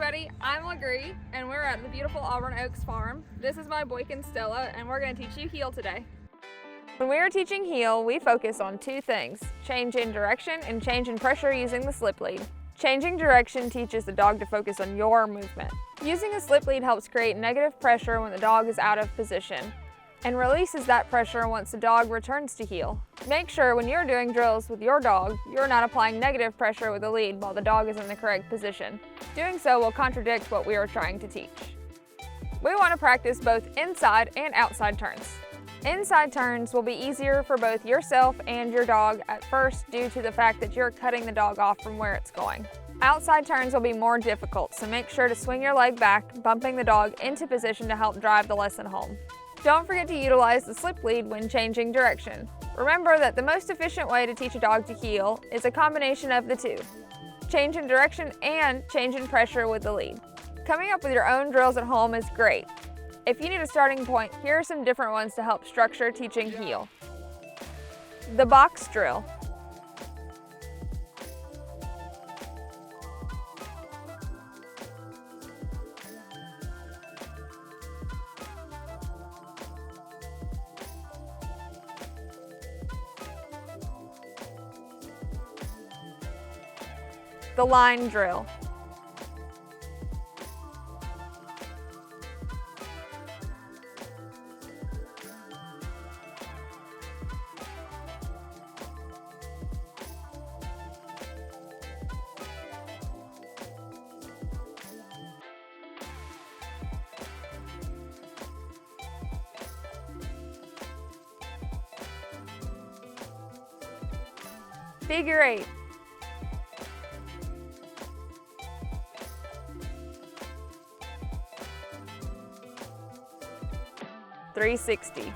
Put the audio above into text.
everybody, I'm LaGree, and we're at the beautiful Auburn Oaks Farm. This is my Boykin Stella, and we're going to teach you heel today. When we are teaching heel, we focus on two things: change in direction and change in pressure using the slip lead. Changing direction teaches the dog to focus on your movement. Using a slip lead helps create negative pressure when the dog is out of position, and releases that pressure once the dog returns to heel. Make sure when you're doing drills with your dog, you're not applying negative pressure with the lead while the dog is in the correct position. Doing so will contradict what we are trying to teach. We want to practice both inside and outside turns. Inside turns will be easier for both yourself and your dog at first due to the fact that you're cutting the dog off from where it's going. Outside turns will be more difficult, so make sure to swing your leg back, bumping the dog into position to help drive the lesson home. Don't forget to utilize the slip lead when changing direction. Remember that the most efficient way to teach a dog to heel is a combination of the two: change in direction and change in pressure with the lead. Coming up with your own drills at home is great. If you need a starting point, here are some different ones to help structure teaching heel. The box drill. The line drill. Figure 8. .360.